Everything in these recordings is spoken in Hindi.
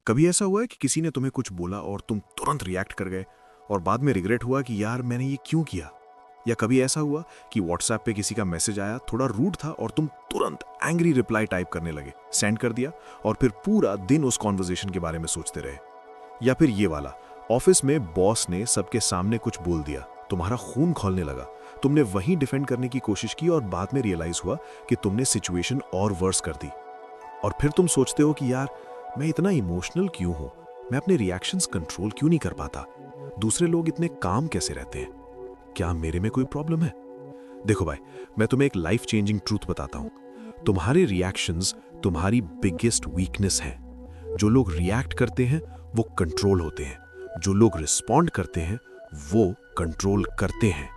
कभी ऐसा हुआ है कि किसी ने तुम्हें कुछ बोला और तुम तुरंत रिएक्ट कर गए और बाद में रिग्रेट हुआ कि यार मैंने ये क्यों किया? या कभी ऐसा हुआ कि व्हाट्सएप पे किसी का मैसेज आया, थोड़ा रूड था और तुम तुरंत एंग्री रिप्लाई टाइप करने लगे, सेंड कर दिया और फिर पूरा दिन उस कॉन्वर्सेशन के बारे में सोचते रहे? या फिर ये वाला, ऑफिस में बॉस ने सबके सामने कुछ बोल दिया, तुम्हारा खून खौलने लगा, तुमने वहीं डिफेंड करने की कोशिश की और बाद में रियलाइज हुआ कि तुमने सिचुएशन और वर्स कर दी। और फिर तुम सोचते हो कि यार मैं इतना इमोशनल क्यों हूं, मैं अपने रिएक्शंस कंट्रोल क्यों नहीं कर पाता, दूसरे लोग इतने काम कैसे रहते हैं, क्या मेरे में कोई प्रॉब्लम है? देखो भाई, मैं तुम्हें एक लाइफ चेंजिंग ट्रूथ बताता हूं, तुम्हारे रिएक्शंस तुम्हारी बिगेस्ट वीकनेस है। जो लोग रिएक्ट करते हैं वो कंट्रोल होते हैं, जो लोग रिस्पॉन्ड करते हैं वो कंट्रोल करते हैं।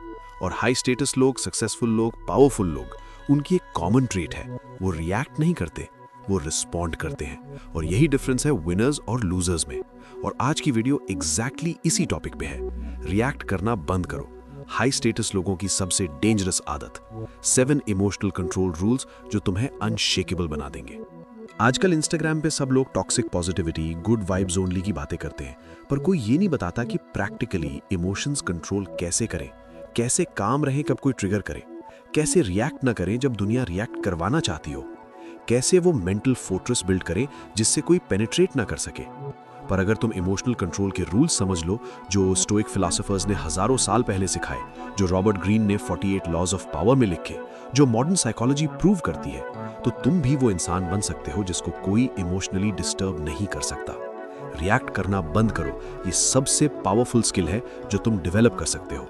और हाई स्टेटस लोग, सक्सेसफुल लोग, पावरफुल लोग, उनकी एक कॉमन ट्रेट है, वो रिएक्ट नहीं करते, वो रिस्पॉन्ड करते हैं। और यही डिफरेंस है विनर्स और लूजर्स में। और आज की वीडियो एग्जैक्टली इसी टॉपिक पे है, रिएक्ट करना बंद करो, हाई स्टेटस लोगों की सबसे डेंजरस आदत, 7 इमोशनल कंट्रोल रूल्स जो तुम्हें अनशेकेबल बना देंगे। आजकल इंस्टाग्राम पे सब लोग toxic positivity, good vibes only की बातें करते हैं, पर कोई ये नहीं बताता कि प्रैक्टिकली इमोशंस कंट्रोल कैसे करें, कैसे काम रहे कब कोई ट्रिगर करे, कैसे रिएक्ट ना करें जब दुनिया रिएक्ट करवाना चाहती हो, कैसे वो मेंटल फोर्ट्रेस बिल्ड करें जिससे कोई पेनिट्रेट ना कर सके। पर अगर तुम इमोशनल कंट्रोल के रूल्स समझ लो, जो स्टोइक फिलोसोफर्स ने हजारों साल पहले सिखाए, जो रॉबर्ट ग्रीन ने 48 लॉज ऑफ पावर में लिखे, जो मॉडर्न साइकोलॉजी प्रूव करती है, तो तुम भी वो इंसान बन सकते हो जिसको कोई इमोशनली डिस्टर्ब नहीं कर सकता। रिएक्ट करना बंद करो, ये सबसे पावरफुल स्किल है जो तुम डेवलप कर सकते हो।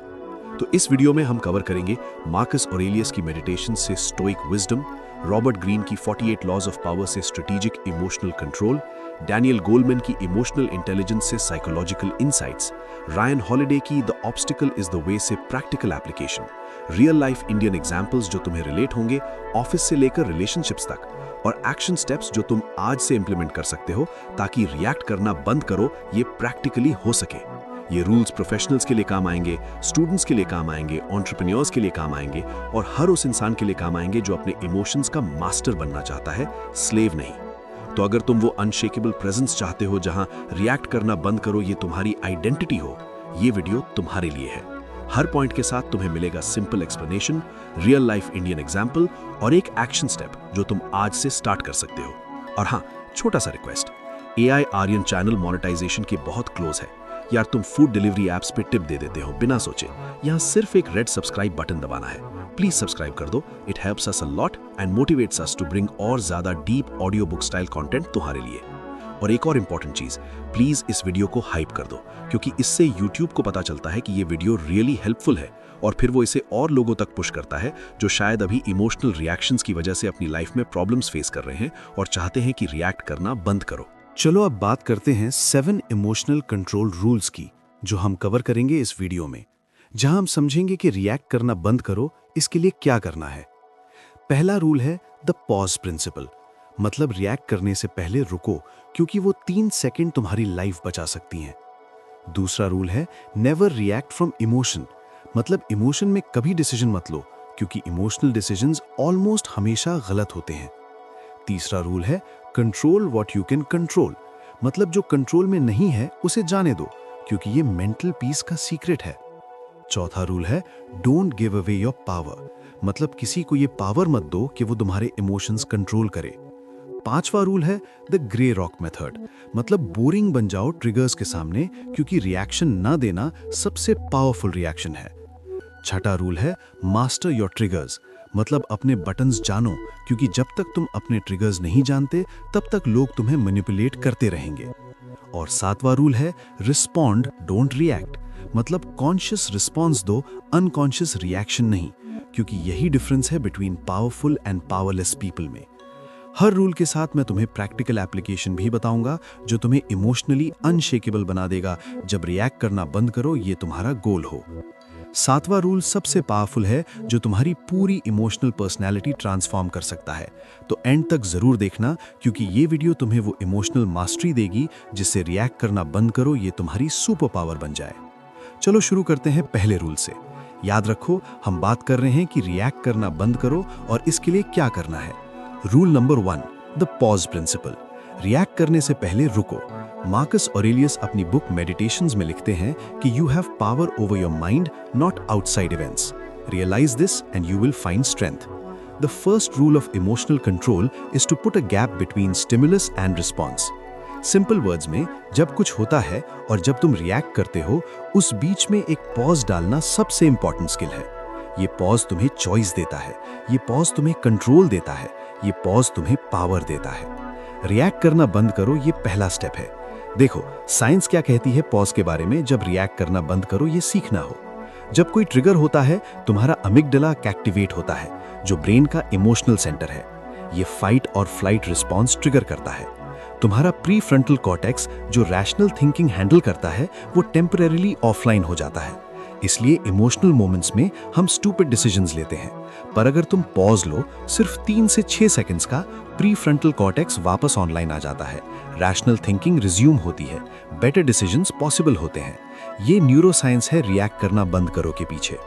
तो इस वीडियो में हम कवर करेंगे मार्कस ऑरेलियस की मेडिटेशन से स्टोइक विजडम, रॉबर्ट ग्रीन की 48 लॉज ऑफ पावर से strategic emotional control, Daniel Goleman की इमोशनल इंटेलिजेंस से साइकोलॉजिकल इंसाइट्स, रायन हॉलिडे की the obstacle is the way से practical application, real life Indian examples जो तुम्हें रिलेट होंगे ऑफिस से लेकर रिलेशनशिप्स तक, और एक्शन स्टेप्स जो तुम आज से इंप्लीमेंट कर सकते हो ताकि रिएक्ट करना बंद करो ये प्रैक्टिकली हो सके। ये रूल्स प्रोफेशनल्स के लिए काम आएंगे, स्टूडेंट्स के लिए काम आएंगे, एंटरप्रेन्योर्स के लिए काम आएंगे और हर उस इंसान के लिए काम आएंगे जो अपने इमोशंस का मास्टर बनना चाहता है, स्लेव नहीं। तो अगर तुम वो अनशेकेबल प्रेजेंस चाहते हो जहां रिएक्ट करना बंद करो ये तुम्हारी आइडेंटिटी हो, ये वीडियो तुम्हारे लिए है। हर पॉइंट के साथ तुम्हें मिलेगा simple explanation, real life Indian example और एक एक्शन स्टेप जो तुम आज से स्टार्ट कर सकते हो। और हाँ, छोटा सा request, AI Aryan channel monetization के बहुत क्लोज है यार। तुम फूड डिलीवरी एप्स पे टिप दे देते हो बिना सोचे, यहाँ सिर्फ एक रेड सब्सक्राइब बटन दबाना है, प्लीज सब्सक्राइब कर दो। It helps us a lot and motivates us to bring और ज्यादा deep audio book style content तुम्हारे लिए। और एक और इंपॉर्टेंट चीज, प्लीज इस वीडियो को हाइप कर दो, क्योंकि इससे यूट्यूब को पता चलता है कि ये वीडियो रियली हेल्पफुल है और फिर वो इसे और लोगों तक पुश करता है जो शायद अभी इमोशनल रिएक्शंस की वजह से अपनी लाइफ में प्रॉब्लम्स फेस कर रहे हैं और चाहते हैं कि रिएक्ट करना बंद करो। चलो अब बात करते हैं 7 इमोशनल कंट्रोल रूल्स की, जो हम कवर करेंगे इस वीडियो में, जहां हम समझेंगे कि रिएक्ट करना बंद करो इसके लिए क्या करना है। पहला रूल है द पॉज प्रिंसिपल, मतलब रिएक्ट करने से पहले रुको, क्योंकि वो 3 सेकंड तुम्हारी लाइफ बचा सकती हैं। दूसरा रूल है नेवर रिएक्ट फ्रॉम इमोशन, मतलब इमोशन में कभी डिसीजन मत लो, क्योंकि इमोशनल डिसीजंस ऑलमोस्ट हमेशा गलत होते हैं। तीसरा रूल है control what you can control, मतलब जो कंट्रोल में नहीं है उसे जाने दो, क्योंकि ये मेंटल पीस का सीक्रेट है। चौथा रूल है don't give away your power, मतलब किसी को ये पावर मत दो कि वो तुम्हारे इमोशंस कंट्रोल करे। पांचवा रूल है द ग्रे रॉक मेथड, मतलब बोरिंग बन जाओ ट्रिगर्स के सामने, क्योंकि रिएक्शन ना देना सबसे पावरफुल रिएक्शन है। छठा रूल है मास्टर योर ट्रिगर्स, मतलब अपने बटन्स जानो, क्योंकि जब तक तुम अपने ट्रिगर्स नहीं जानते तब तक लोग तुम्हें मैनिपुलेट करते रहेंगे। और सातवां रूल है रिस्पॉन्ड डोंट रिएक्ट, मतलब कॉन्शियस रिस्पॉन्स दो, अनकॉन्शियस रिएक्शन नहीं, क्योंकि यही डिफरेंस है between powerful and powerless people में। हर रूल के साथ मैं तुम्हें प्रैक्टिकल एप्लीकेशन भी बताऊंगा जो तुम्हें इमोशनली अनशेकेबल बना देगा जब रिएक्ट करना बंद करो ये तुम्हारा गोल हो। सातवां रूल सबसे पावरफुल है, जो तुम्हारी पूरी इमोशनल पर्सनैलिटी ट्रांसफॉर्म कर सकता है, तो एंड तक जरूर देखना, क्योंकि ये वीडियो तुम्हें वो इमोशनल मास्टरी देगी जिससे रिएक्ट करना बंद करो ये तुम्हारी सुपर पावर बन जाए। चलो शुरू करते हैं पहले रूल से। याद रखो, हम बात कर रहे हैं कि रिएक्ट करना बंद करो और इसके लिए क्या करना है। Rule number 1, the pause principle, react करने से पहले रुको। मार्कस ऑरेलियस अपनी बुक मेडिटेशंस में लिखते हैं कि you have power over your mind, not outside events. Realize this and you will find strength. The first rule of emotional control is to put a gap between stimulus and response. Simple words में जब कुछ होता है और जब तुम रिएक्ट करते हो, उस बीच में एक पॉज डालना सबसे इंपॉर्टेंट स्किल है. ये पॉज तुम्हें चॉइस देता है, ये पॉज तुम्हें कंट्रोल देता है, ये पॉज तुम्हें पावर देता है. रिएक्ट करना बंद करो, ये पहला स्टेप है. देखो, साइंस क्या कहती है पॉज के बारे में. जब रिएक्ट करना बंद करो, ये सीखना हो. जब कोई ट्रिगर होता है, तुम्हारा अमिगडाला एक्टिवेट होता है, जो ब्रेन का इमोशनल सेंटर है. ये फाइट और फ्लाइट रिस्पॉन्स ट्रिगर करता है. तुम्हारा प्री फ्रंटल कॉर्टेक्स, जो रैशनल थिंकिंग हैंडल करता है, वो टेम्परेरीली ऑफलाइन हो जाता है. इसलिए इमोशनल मोमेंट्स में हम स्टूपिड डिसीजंस लेते हैं. पर अगर तुम पॉज लो, सिर्फ 3 से 6 सेकंड्स का, प्री फ्रंटल कॉर्टेक्स वापस ऑनलाइन आ जाता है. रैशनल थिंकिंग रिज्यूम होती है, बेटर डिसीजंस पॉसिबल होते हैं. ये न्यूरो साइंस है रिएक्ट करना बंद करो के पीछे.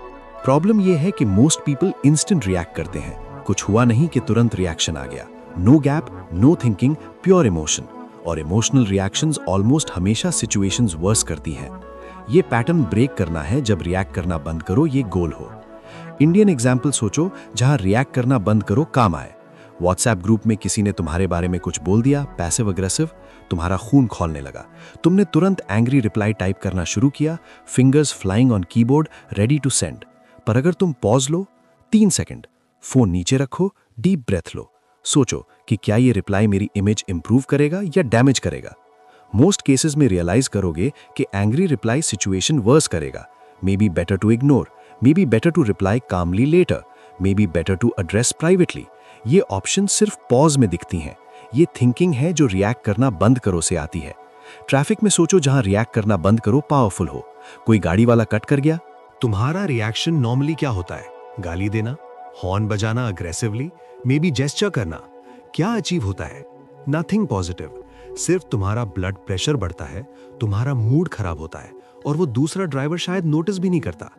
प्रॉब्लम ये है कि मोस्ट पीपल इंस्टेंट रिएक्ट करते हैं. कुछ हुआ नहीं कि तुरंत रिएक्शन आ गया. No gap, no thinking, pure emotion. और इमोशनल रिएक्शंस ऑलमोस्ट हमेशा सिचुएशंस वर्स करती हैं. ये पैटर्न ब्रेक करना है. जब रिएक्ट करना बंद करो, ये गोल हो. इंडियन एग्जाम्पल सोचो जहां रिएक्ट करना बंद करो काम आए. व्हाट्सएप ग्रुप में किसी ने तुम्हारे बारे में कुछ बोल दिया, पैसिव अग्रेसिव, तुम्हारा खून खौलने लगा. तुमने तुरंत एंग्री रिप्लाई टाइप करना शुरू किया, fingers flying on keyboard, ready to send. पर अगर तुम पॉज लो, 3 सेकंड, फोन नीचे रखो, डीप ब्रेथ लो, सोचो कि क्या ये रिप्लाई मेरी इमेज इंप्रूव करेगा या डैमेज करेगा. मोस्ट केसेस में रियलाइज करोगे कि एंग्री रिप्लाई सिचुएशन वर्स करेगा. May B better to ignore, may B better to reply calmly later, may B better to address privately. ये ऑप्शन सिर्फ पॉज में दिखती हैं. ये थिंकिंग है जो रिएक्ट करना बंद करो से आती है. ट्रैफिक में सोचो जहां रिएक्ट करना बंद करो पावरफुल हो. कोई गाड़ी वाला कट कर गया, तुम्हारा रिएक्शन नॉर्मली क्या होता है? गाली देना, हॉर्न बजाना अग्रेसिवली, मे बी जेस्चर करना. क्या अचीव होता है? Nothing positive. सिर्फ तुम्हारा ब्लड प्रेशर बढ़ता है, तुम्हारा मूड खराब होता है, और वो दूसरा ड्राइवर शायद नोटिस भी नहीं करता.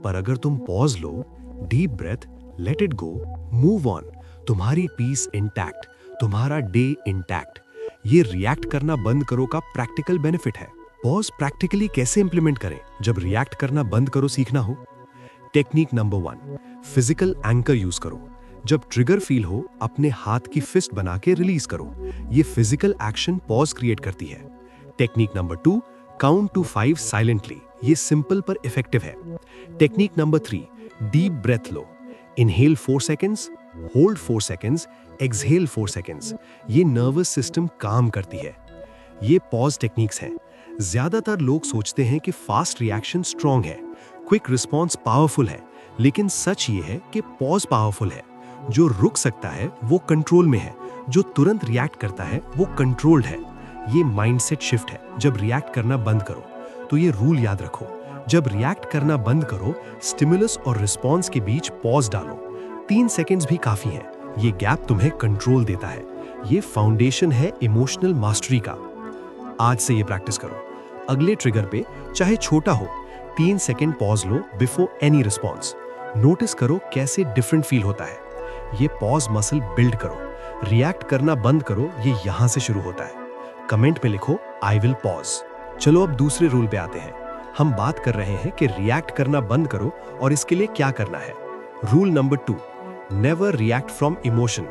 पर अगर तुम पॉज लो, deep breath, let it go, move on, तुम्हारी पीस इंटैक्ट, तुम्हारा डे इंटैक्ट. ये रिएक्ट करना बंद करो का प्रैक्टिकल बेनिफिट है. पॉज प्रैक्टिकली कैसे इंप्लीमेंट करें जब रिएक्ट करना बंद करो सीखना हो? Technique number 1, physical anchor use करो. जब ट्रिगर फील हो, अपने हाथ की फिस्ट बना के रिलीज करो. ये फिजिकल एक्शन पॉज क्रिएट करती है. Technique number 2, count to 5 silently. ये सिंपल पर इफेक्टिव है. टेक्निक नंबर 3, डीप ब्रेथ लो. Inhale 4 seconds, hold 4 seconds, exhale 4 seconds. ये नर्वस सिस्टम काम करती है. ये पॉज टेक्निक्स हैं. ज्यादातर लोग सोचते हैं कि फास्ट रिएक्शन स्ट्रॉन्ग है, क्विक रिस्पॉन्स पावरफुल है, लेकिन सच ये है कि पॉज पावरफुल है. जो रुक सकता है वो कंट्रोल में है, जो तुरंत रिएक्ट करता है वो कंट्रोल्ड है. ये माइंडसेट शिफ्ट है. जब रिएक्ट करना बंद करो तो ये रूल याद रखो. जब रिएक्ट करना बंद करो, स्टिमुलस और रिस्पॉन्स के बीच पॉज डालो. 3 सेकेंड्स भी काफी है. ये गैप तुम्हें कंट्रोल देता है. ये फाउंडेशन है इमोशनल मास्टरी का. आज से ये प्रैक्टिस करो. अगले ट्रिगर पे, चाहे छोटा हो, 3 सेकेंड पॉज लो बिफोर एनी रिस्पॉन्स. नोटिस करो कैसे डिफरेंट फील होता है. ये पॉज मसल बिल्ड करो. रिएक्ट करना बंद करो, ये यहां से शुरू होता है. कमेंट में लिखो आई विल पॉज. चलो अब दूसरे रूल पे आते हैं. हम बात कर रहे हैं कि रिएक्ट करना बंद करो और इसके लिए क्या करना है. Rule number 2, never react from emotion.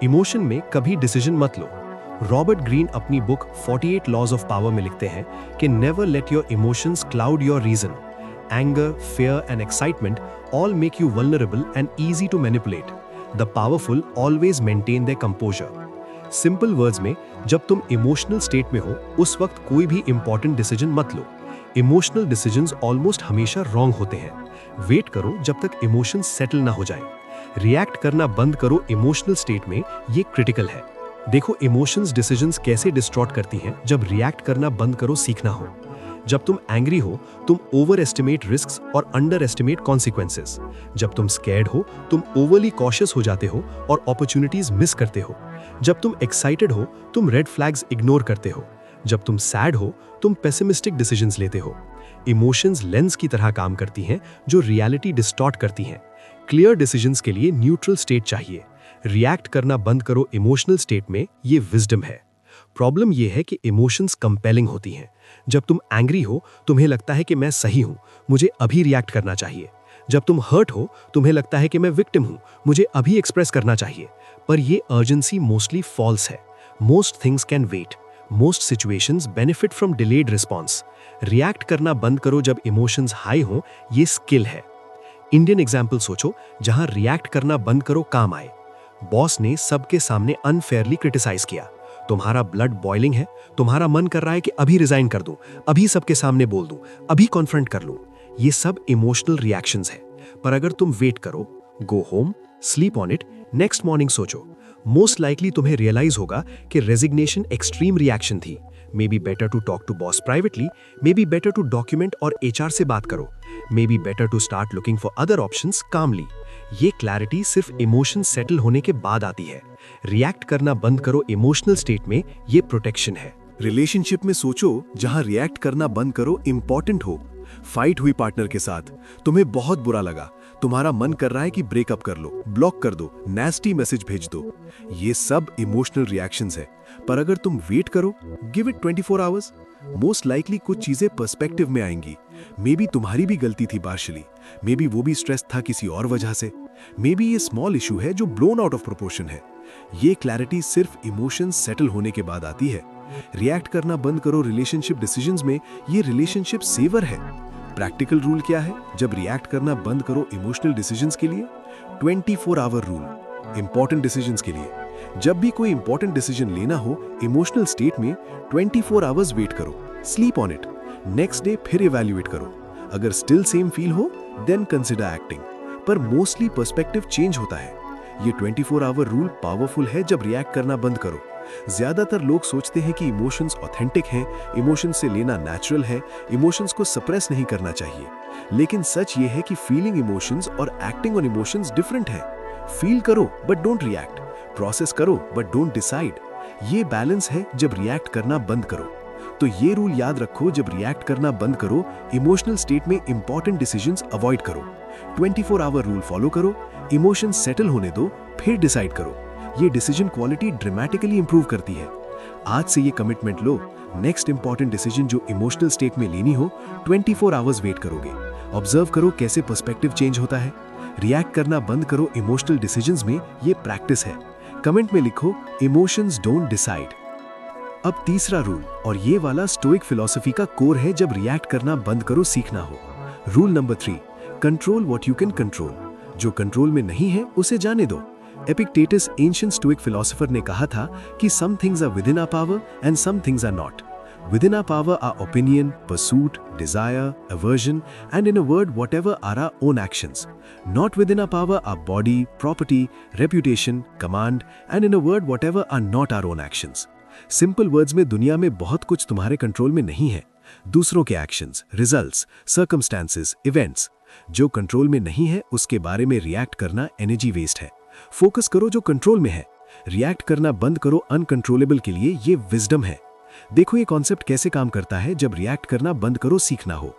Emotion में कभी डिसीजन मत लो. रॉबर्ट ग्रीन अपनी बुक 48 लॉज ऑफ पावर में लिखते हैं कि never let your emotions cloud your reason. Anger, fear and excitement all make you vulnerable and easy to manipulate. The powerful always maintain their composure. Simple words में, जब तुम इमोशनल स्टेट में हो, उस वक्त कोई भी इंपॉर्टेंट डिसीजन मत लो. इमोशनल डिसीजंस ऑलमोस्ट हमेशा रॉन्ग होते हैं. वेट करो जब तक इमोशंस सेटल ना हो जाएं. रिएक्ट करना बंद करो इमोशनल स्टेट में, ये क्रिटिकल है. देखो इमोशंस डिसीजंस कैसे डिस्टॉर्ट करती हैं. जब रिएक्ट करना बंद करो सीखना हो. जब तुम एंग्री हो, तुम ओवर एस्टिमेट रिस्क्स और अंडर एस्टिमेट कॉन्सिक्वेंसेस. जब तुम स्कैर्ड हो, तुम ओवरली कॉशियस हो जाते हो और अपॉर्चुनिटीज मिस करते हो. जब तुम एक्साइटेड हो, तुम रेड फ्लैग्स इग्नोर करते हो. जब तुम सैड हो, तुम पेसिमिस्टिक डिसीजंस लेते हो. इमोशंस लेंस की तरह काम करती हैं जो रियलिटी डिस्टॉर्ट करती हैं. क्लियर डिसीजंस के लिए न्यूट्रल स्टेट चाहिए. रिएक्ट करना बंद करो इमोशनल स्टेट में, ये विजडम है. प्रॉब्लम यह है कि इमोशंस कंपेलिंग होती हैं। जब तुम एंग्री हो, तुम्हें लगता है कि मैं सही हूं, मुझे अभी रिएक्ट करना चाहिए। जब तुम हर्ट हो, तुम्हें लगता है कि मैं विक्टिम हूं, मुझे अभी एक्सप्रेस करना चाहिए। पर ये अर्जेंसी मोस्टली फॉल्स है। Most things can wait. Most situations benefit from delayed response. React करना बंद करो जब इमोशंस हाई हो, ये स्किल है। इंडियन एग्जाम्पल सोचो जहां रिएक्ट करना बंद करो काम आए। बॉस ने सबके सामने अनफेयरली क्रिटिसाइज किया। तुम्हारा ब्लड बॉइलिंग है, तुम्हारा मन कर रहा है कि अभी रिजाइन कर दूं, अभी सबके सामने बोल दूं, अभी कॉन्फ्रंट कर लूं। ये सब इमोशनल रिएक्शंस है। पर अगर तुम वेट करो, go home, sleep on it, next morning सोचो, मोस्ट लाइकली तुम्हें रियलाइज होगा कि रेजिग्नेशन एक्सट्रीम रिएक्शन थी। May be better to talk to boss privately, may be better to document और एचआर से बात करो, may be better to start looking for other options calmly. ये क्लैरिटी सिर्फ इमोशन सेटल होने के बाद आती है। रिएक्ट करना बंद करो इमोशनल स्टेट में, ये प्रोटेक्शन है। रिलेशनशिप में सोचो जहां रिएक्ट करना बंद करो इंपॉर्टेंट हो। फाइट हुई पार्टनर के साथ, तुम्हें बहुत बुरा लगा, तुम्हारा मन कर रहा है कि ब्रेकअप कर लो, ब्लॉक कर दो, नेस्टी मैसेज भेज दो। ये सब इमोशनल रिएक्शंस है। पर अगर तुम वेट करो, give it 24 hours, most likely कुछ चीजें पर्सपेक्टिव में आएंगी। मे बी तुम्हारी भी गलती थी पार्शियली, मे बी वो भी स्ट्रेस था किसी और वजह से, मे बी ये स्मॉल इशू है जो ब्लोन आउट ऑफ प्रोपोर्शन है। ये क्लैरिटी सिर्फ इमोशंस सेटल होने के बाद आती है। रिएक्ट करना बंद करो रिलेशनशिप डिसीजंस में, ये रिलेशनशिप सेवर है। प्रैक्टिकल रूल क्या है जब रिएक्ट करना बंद करो इमोशनल डिसीजंस के लिए? 24 आवर रूल इंपॉर्टेंट डिसीजंस के लिए। जब भी कोई इंपॉर्टेंट डिसीजन लेना हो इमोशनल स्टेट में, 24 आवर्स वेट करो, sleep on it, next day फिर इवैल्यूएट करो। अगर स्टिल सेम फील हो देन कंसिडर एक्टिंग। पर मोस्टली पर्सपेक्टिव चेंज होता है। ये 24 आवर रूल पावरफुल है जब रिएक्ट करना बंद करो। ज्यादातर लोग सोचते हैं कि इमोशंस ऑथेंटिक हैं, इमोशंस से लेना नेचुरल है, इमोशंस को सप्रेस नहीं करना चाहिए। लेकिन सच ये है कि फीलिंग इमोशंस और एक्टिंग ऑन इमोशंस डिफरेंट है। फील करो बट डोंट रिएक्ट, प्रोसेस करो बट डोंट डिसाइड। ये बैलेंस है जब रिएक्ट करना बंद करो। तो ये रूल याद रखो, जब रिएक्ट करना बंद करो इमोशनल स्टेट में इंपॉर्टेंट डिसीजंस अवॉइड करो। 24 आवर रूल फॉलो करो, इमोशंस सेटल होने दो, फिर डिसाइड करो। ये डिसीजन क्वालिटी ड्रामेटिकली इंप्रूव करती है। आज से ये कमिटमेंट लो, नेक्स्ट इंपॉर्टेंट डिसीजन जो इमोशनल स्टेट में लेनी हो 24 आवर्स वेट करोगे। ऑब्जर्व करो कैसे पर्सपेक्टिव चेंज होता है। रिएक्ट करना बंद करो इमोशनल डिसीजंस में, ये प्रैक्टिस है। कमेंट में लिखो इमोशंस डोंट डिसाइड। अब तीसरा रूल, और ये वाला स्टोइक फिलॉसफी का कोर है जब रिएक्ट करना बंद करो सीखना हो। Rule number 3, control what you can control. जो कंट्रोल में नहीं है उसे जाने दो। एपिक्टेटस एंशिएंट स्टोइक फिलोसोफर ने कहा था कि some things are within our power and some things are not. Within our power are opinion, pursuit, desire, aversion, and in a word, whatever are our own actions. Not within our power are body, property, reputation, command, and in a word, whatever are not our own actions. Simple words में दुनिया में बहुत कुछ तुम्हारे कंट्रोल में नहीं है। दूसरों के एक्शंस, रिजल्ट्स, सर्कमस्टांसेस, इवेंट्स। जो कंट्रोल में नहीं है उसके बारे में रिएक्ट करना एनर्जी वेस्ट है। फोकस करो जो कंट्रोल में है। रिएक्ट करना बंद करो अनकंट्रोलेबल के लिए, ये विजडम है। देखो ये कॉन्सेप्ट कैसे काम करता है जब रिएक्ट करना बंद करो सीखना हो।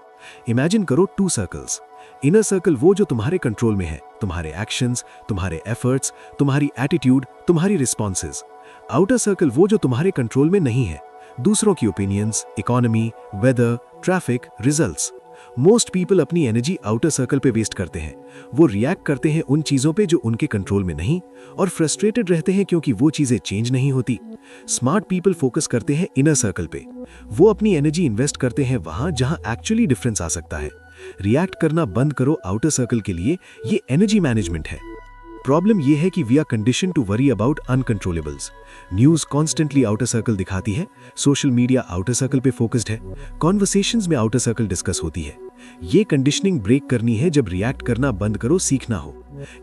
इमेजिन करो 2 सर्कल्स। इनर सर्कल वो जो तुम्हारे कंट्रोल में है, तुम्हारे एक्शंस, तुम्हारे एफर्ट्स, तुम्हारी एटीट्यूड, तुम्हारी रिस्पॉन्सेज। आउटर सर्कल वो जो तुम्हारे कंट्रोल में नहीं है, दूसरों की opinions, economy, weather, traffic, results. Most people अपनी एनर्जी आउटर सर्कल पे वेस्ट करते हैं। वो रिएक्ट करते हैं उन चीजों पे जो उनके कंट्रोल में नहीं, और फ्रस्ट्रेटेड रहते हैं क्योंकि वो चीजें चेंज नहीं होती। स्मार्ट पीपल फोकस करते हैं इनर सर्कल पे। वो अपनी एनर्जी इन्वेस्ट करते हैं वहां जहां एक्चुअली डिफरेंस आ सकता है। रिएक्ट करना बंद करो आउटर सर्कल के लिए, ये एनर्जी मैनेजमेंट है। प्रॉब्लम यह है कि we are condition to worry about uncontrollables. News constantly outer circle दिखाती है, सोशल मीडिया आउटर सर्कल पे फोकस्ड है, कॉन्वर्सेशंस में आउटर सर्कल डिस्कस होती है। ये कंडीशनिंग ब्रेक करनी है जब रिएक्ट करना बंद करो सीखना हो।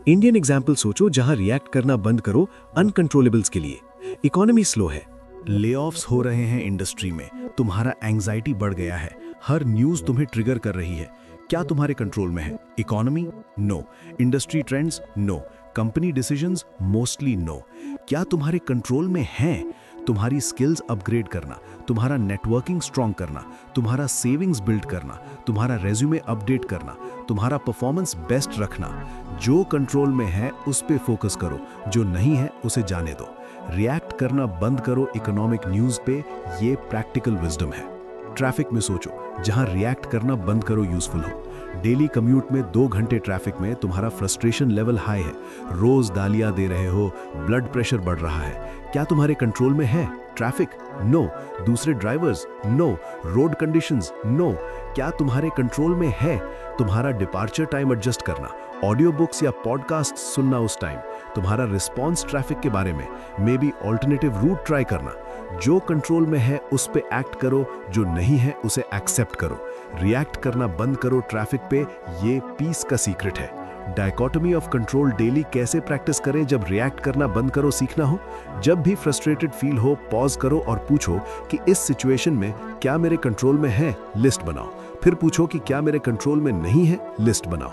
इंडियन एग्जाम्पल सोचो जहां रिएक्ट करना बंद करो अनकंट्रोलेबल्स के लिए। इकोनॉमी स्लो है, लेऑफ्स हो रहे हैं इंडस्ट्री में, तुम्हारा एंजाइटी बढ़ गया है, हर न्यूज तुम्हें ट्रिगर कर रही है। क्या तुम्हारे कंट्रोल में है? Economy? No. Industry trends? No. Company decisions? Mostly no. क्या तुम्हारे कंट्रोल में हैं? तुम्हारी स्किल्स अपग्रेड करना, तुम्हारा नेटवर्किंग स्ट्रॉन्ग करना, तुम्हारा सेविंग्स बिल्ड करना, तुम्हारा रेज्यूमे अपडेट करना, तुम्हारा परफॉर्मेंस बेस्ट रखना। जो कंट्रोल में है उस पे फोकस करो, जो नहीं है उसे जाने दो। रिएक्ट रिएक्ट करना बंद करो इकोनॉमिक न्यूज पे, ये प्रैक्टिकल विजडम है। ट्रैफिक में सोचो, जहां रिएक्ट करना बंद करो यूजफुल हो। डेली कम्यूट में 2 घंटे ट्रैफिक में तुम्हारा फ्रस्ट्रेशन लेवल हाई है, रोज गालियां दे रहे हो, ब्लड प्रेशर बढ़ रहा है, क्या तुम्हारे कंट्रोल में है ट्रैफिक? नो। दूसरे drivers? No. Road conditions? No. क्या तुम्हारे कंट्रोल में है तुम्हारा डिपार्चर टाइम एडजस्ट करना, ऑडियो बुक्स या पॉडकास्ट सुनना उस टाइम, तुम्हारा रिस्पॉन्स ट्रैफिक के बारे में, maybe alternative route try करना? जो कंट्रोल में है उस पे एक्ट करो, जो नहीं है उसे एक्सेप्ट करो। रिएक्ट करना बंद करो ट्रैफिक पे, ये पीस का सीक्रेट है। डायकोटमी ऑफ कंट्रोल डेली कैसे प्रैक्टिस करें जब रिएक्ट करना बंद करो सीखना हो? जब भी फ्रस्ट्रेटेड फील हो, पॉज करो और पूछो कि इस सिचुएशन में क्या मेरे कंट्रोल में है, लिस्ट बनाओ। फिर पूछो कि क्या मेरे कंट्रोल में नहीं है, लिस्ट बनाओ।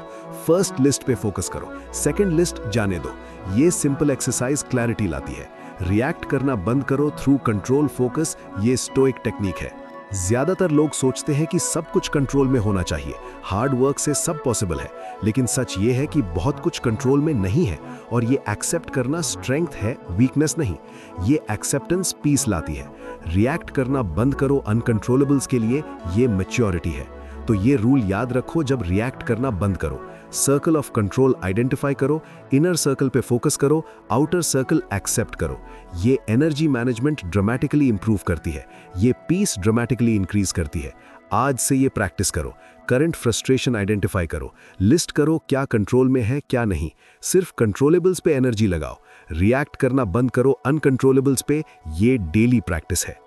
फर्स्ट लिस्ट पे फोकस करो, सेकंड लिस्ट जाने दो। ये सिंपल एक्सरसाइज क्लैरिटी लाती है। रिएक्ट करना बंद करो थ्रू कंट्रोल फोकस, ये स्टोइक टेक्निक है। ज्यादातर लोग सोचते हैं कि सब कुछ कंट्रोल में होना चाहिए, हार्ड वर्क से सब पॉसिबल है, लेकिन सच ये है कि बहुत कुछ कंट्रोल में नहीं है और ये एक्सेप्ट करना स्ट्रेंथ है, वीकनेस नहीं। ये एक्सेप्टेंस पीस लाती है। रिएक्ट करना बंद करो अनकंट्रोलेबल्स के लिए, ये मैच्योरिटी है। तो ये रूल याद रखो जब रिएक्ट करना बंद करो। सर्कल ऑफ कंट्रोल आइडेंटिफाई करो, इनर सर्कल पे फोकस करो, आउटर सर्कल एक्सेप्ट करो। ये एनर्जी मैनेजमेंट ड्रामेटिकली इंप्रूव करती है, ये पीस ड्रामेटिकली इंक्रीज करती है। आज से ये प्रैक्टिस करो। करंट फ्रस्ट्रेशन आइडेंटिफाई करो, लिस्ट करो क्या कंट्रोल में है क्या नहीं, सिर्फ कंट्रोलेबल्स पे एनर्जी लगाओ। रिएक्ट करना बंद करो अनकंट्रोलेबल्स पे, ये डेली प्रैक्टिस है।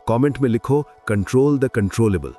कमेंट में लिखो कंट्रोल द कंट्रोलेबल।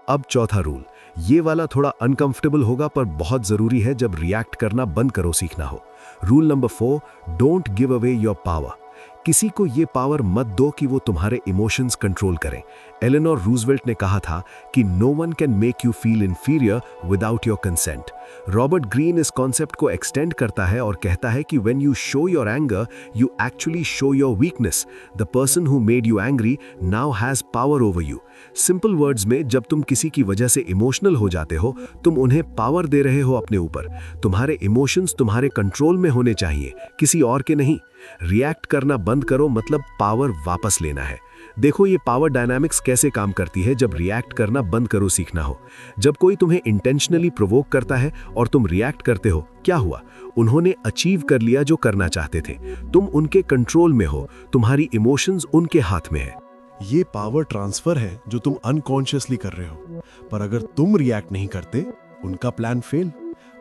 अब चौथा रूल, ये वाला थोड़ा अनकंफर्टेबल होगा पर बहुत जरूरी है जब रिएक्ट करना बंद करो सीखना हो। Rule number 4, don't give away your power. किसी को ये पावर मत दो कि वो तुम्हारे इमोशंस कंट्रोल करें। एलेनोर रूजवेल्ट ने कहा था कि no one can make you feel inferior without your consent. Robert Greene इस कॉन्सेप्ट को एक्सटेंड करता है और कहता है कि when you show your anger you actually show your weakness. The person who made you angry now has power over you. Simple words में, जब तुम किसी की वजह से इमोशनल हो जाते हो, तुम उन्हें पावर दे रहे हो अपने ऊपर। तुम्हारे इमोशंस तुम्हारे कंट्रोल में होने चाहिए, किसी और के नहीं। रिएक्ट करना बंद करो मतलब पावर वापस लेना है। देखो ये पावर डायनामिक्स कैसे काम करती है जब रिएक्ट करना बंद करो सीखना हो। जब कोई तुम्हें इंटेंशनली प्रोवोक करता है और तुम रिएक्ट करते हो, क्या हुआ? उन्होंने अचीव कर लिया जो करना चाहते थे। तुम उनके कंट्रोल में हो, तुम्हारी इमोशंस उनके हाथ में है। ये पावर ट्रांसफर है जो तुम अनकॉन्शियसली कर रहे हो, पर अगर तुम रिएक्ट नहीं करते, उनका प्लान फेल,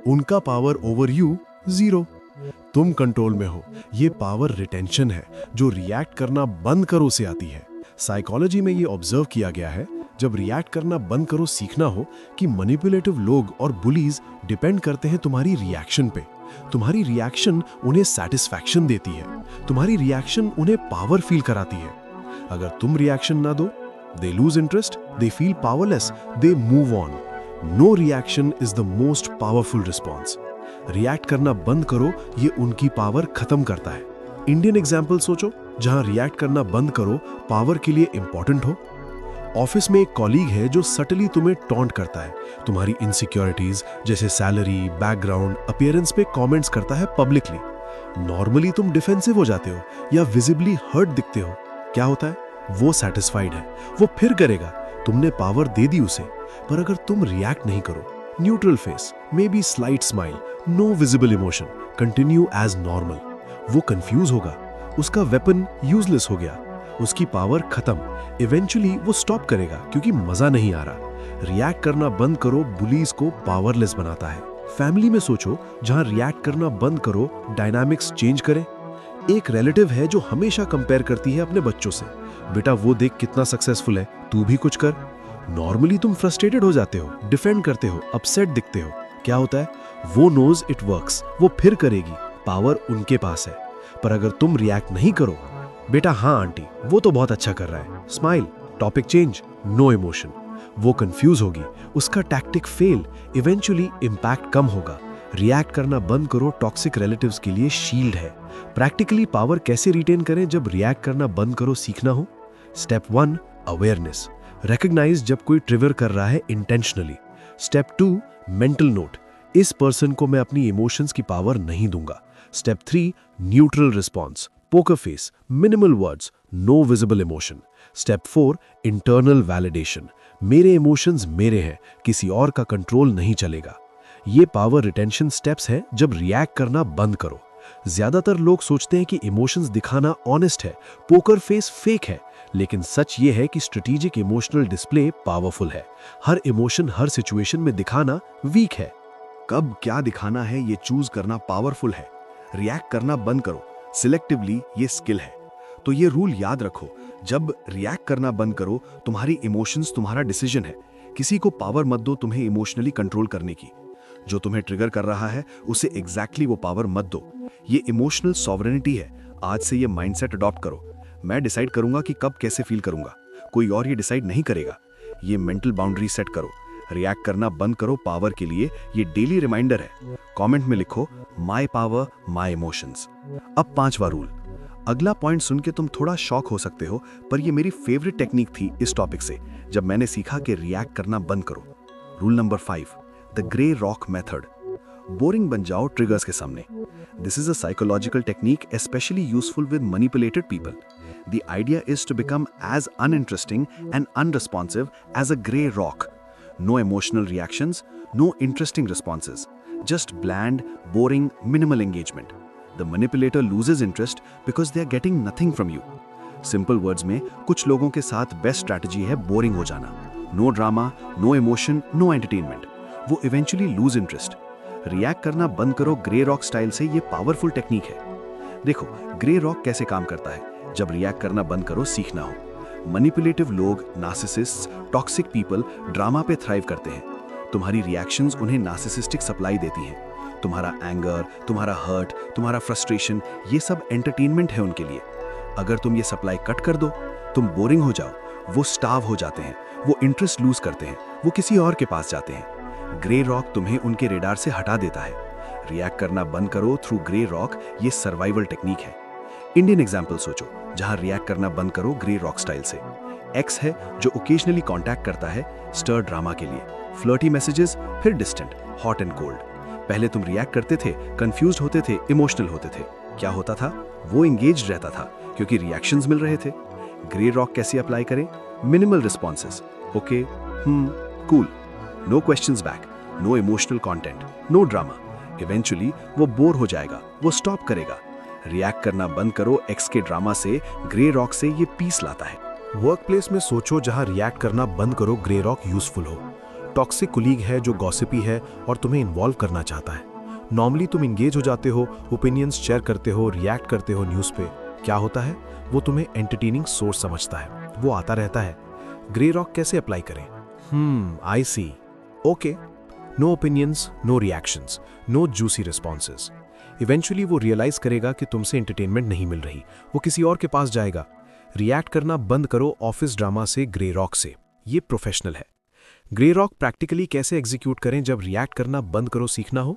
उनका पावर ओवर यू 0। तुम कंट्रोल में हो। ये पावर रिटेंशन है जो रिएक्ट करना बंद करो से आती है। साइकोलॉजी में ये ऑब्जर्व किया गया है, जब रिएक्ट करना बंद करो सीखना हो, कि मैनिपुलेटिव लोग और बुलीज डिपेंड करते हैं तुम्हारी रिएक्शन पे। तुम्हारी रिएक्शन उन्हें सेटिस्फैक्शन देती है, तुम्हारी रिएक्शन उन्हें पावर फील कराती है। अगर तुम रिएक्शन ना दो, they lose interest, they feel powerless, they move on. No reaction is the most powerful response. React करना बंद करो, ये उनकी पावर खत्म करता है। इंडियन एग्जाम्पल सोचो, जहां रिएक्ट करना बंद करो पावर के लिए इंपॉर्टेंट हो। ऑफिस में एक कॉलीग है जो सटली तुम्हें टॉन्ट करता है, तुम्हारी इनसिक्योरिटीज जैसे सैलरी, बैकग्राउंड, अपीयरेंस पे कमेंट्स करता है पब्लिकली। नॉर्मली तुम डिफेंसिव हो जाते हो या विजिबली हर्ट दिखते हो। क्या होता है? वो सेटिस्फाइड है, वो फिर करेगा, तुमने पावर दे दी उसे। पर अगर तुम रिएक्ट नहीं करो, neutral face, maybe slight smile, no visible emotion, continue as normal, वो कंफ्यूज होगा, उसका वेपन यूजलेस हो गया, उसकी पावर खत्म। इवेंचुअली वो स्टॉप करेगा क्योंकि मजा नहीं आ रहा। रिएक्ट करना बंद करो बुलीज को पावरलेस बनाता है। फैमिली में सोचो, जहां रिएक्ट करना बंद करो डायनामिक्स चेंज करें। एक रिलेटिव है जो हमेशा कंपेयर करती है अपने बच्चों से, बेटा वो देख कितना सक्सेसफुल है, तू भी कुछ कर। नॉर्मली तुम फ्रस्ट्रेटेड हो जाते हो, डिफेंड करते हो, अपसेट दिखते हो। क्या होता है? वो नोज इट वर्क्स, वो फिर करेगी, पावर उनके पास है। पर अगर तुम रिएक्ट नहीं करो, बेटा हाँ आंटी वो तो बहुत अच्छा कर रहा है, smile, topic change, no emotion, वो कंफ्यूज होगी, उसका टैक्टिक फेल, इवेंचुअली इंपैक्ट कम होगा। रिएक्ट करना बंद करो टॉक्सिक रिलेटिव्स के लिए शील्ड है। प्रैक्टिकली पावर कैसे रिटेन करें जब रिएक्ट करना बंद करो सीखना हो? स्टेप 1, अवेयरनेस, रिकॉग्नाइज जब कोई ट्रिगर कर रहा है इंटेंशनली। स्टेप 2, मेंटल नोट, इस पर्सन को मैं अपनी इमोशंस की पावर नहीं दूंगा। Step 3, neutral response, Poker face, minimal words, no visible emotion. Step 4, internal validation. मेरे इमोशंस मेरे हैं, किसी और का कंट्रोल नहीं चलेगा। ये पावर रिटेंशन स्टेप्स हैं जब रिएक्ट करना बंद करो। ज्यादातर लोग सोचते हैं कि इमोशंस दिखाना ऑनेस्ट है, पोकर फेस फेक है, लेकिन सच ये है कि स्ट्रेटेजिक इमोशनल डिस्प्ले पावरफुल है। हर इमोशन हर सिचुएशन में दिखाना वीक है। कब क्या दिखाना है ये चूज करना पावरफुल है। रिएक्ट करना बंद करो, सिलेक्टिवली ये स्किल है। तो ये रूल याद रखो, जब रिएक्ट करना बंद करो, तुम्हारी इमोशंस तुम्हारा डिसीजन है। किसी को पावर मत दो तुम्हें इमोशनली कंट्रोल करने की। जो तुम्हें ट्रिगर कर रहा है उसे एग्जैक्टली वो पावर मत दो। ये इमोशनल सॉवरेनिटी है। आज से ये माइंडसेट अडॉप्ट करो। मैं डिसाइड करूंगा कि कब कैसे फील करूंगा, कोई और ये डिसाइड नहीं करेगा। ये मेंटल बाउंड्री सेट करो। रिएक्ट करना बंद करो पावर के लिए, ये डेली रिमाइंडर है। कमेंट में लिखो माय पावर माय इमोशंस। अब 5वां रूल। अगला पॉइंट सुन के तुम थोड़ा शॉक हो सकते हो, पर ये मेरी फेवरेट टेक्निक थी इस टॉपिक से, जब मैंने सीखा कि रिएक्ट करना बंद करो। Rule number 5, the grey rock method. Boring बन जाओ ट्रिगर्स के सामने। This is a psychological technique especially useful with manipulated people. The idea is to become as uninteresting and unresponsive as a grey rock. No emotional reactions, no interesting responses. Just bland, boring, minimal engagement. The manipulator loses interest because they are getting nothing from you. Simple words में कुछ लोगों के साथ बेस्ट स्ट्रैटेजी है बोरिंग हो जाना। No drama, no emotion, no entertainment. वो इवेंचुअली लूज इंटरेस्ट। रिएक्ट करना बंद करो ग्रे रॉक स्टाइल से, ये पावरफुल टेक्निक है। देखो ग्रे रॉक कैसे काम करता है। जब रिएक्ट करना बंद करो सीखना हो। मैनिपुलेटिव लोग, नार्सिसिस्ट्स, टॉक्सिक पीपल ड्रामा पे थ्राइव करते हैं। तुम्हारी रिएक्शंस उन्हें नार्सिसिस्टिक सप्लाई देती हैं। तुम्हारा एंगर, तुम्हारा हर्ट, तुम्हारा फ्रस्ट्रेशन, ये सब एंटरटेनमेंट है उनके लिए। अगर तुम ये सप्लाई कट कर दो, तुम बोरिंग हो जाओ, वो स्टाव हो जाते हैं, वो इंटरेस्ट लूज करते हैं, वो किसी और के पास जाते हैं। ग्रे रॉक तुम्हें उनके रेडार से हटा देता है। रिएक्ट करना बंद करो थ्रू ग्रे रॉक, ये सर्वाइवल टेक्निक है। इंडियन एग्जाम्पल सोचो जहां रिएक्ट करना बंद करो ग्रे रॉक स्टाइल से। एक्स है जो ओकेजनली कांटेक्ट करता है स्टर ड्रामा के लिए, फ्लर्टी मैसेजेस, फिर डिस्टेंट, हॉट एंड कोल्ड। पहले तुम रिएक्ट करते थे, कंफ्यूज्ड होते थे, इमोशनल होते थे। क्या होता था? वो एंगेज्ड रहता था क्योंकि रिएक्शंस मिल रहे थे। ग्रे रॉक कैसे अप्लाई करें? Minimal responses, okay, cool, no questions back, no emotional content, no drama. Eventually वो बोर हो जाएगा, वो स्टॉप करेगा। रिएक्ट करना बंद करो एक्स के ड्रामा से, ग्रे रॉक से ये पीस लाता है। वर्क प्लेस में सोचो जहां रिएक्ट करना बंद करो ग्रे रॉक यूजफुल हो। टॉक्सिक कुलीग है जो गॉसिपी है और तुम्हें इन्वॉल्व करना चाहता है। नॉर्मली तुम इंगेज हो जाते हो, ओपिनियंस शेयर करते हो, रिएक्ट करते हो न्यूज़ पे। क्या होता है? वो तुम्हें एंटरटेनिंग सोर्स समझता है, वो आता रहता है। ग्रे रॉक कैसे अप्लाई करें? I see, okay, no opinions, no reactions, no juicy responses. Eventually वो रियलाइज करेगा कि तुमसे एंटरटेनमेंट नहीं मिल रही, वो किसी और के पास जाएगा। रिएक्ट करना बंद करो ऑफिस ड्रामा से, ग्रे रॉक से। ये प्रोफेशनल है। ग्रे रॉक प्रैक्टिकली कैसे एग्जीक्यूट करें जब रिएक्ट करना बंद करो सीखना हो?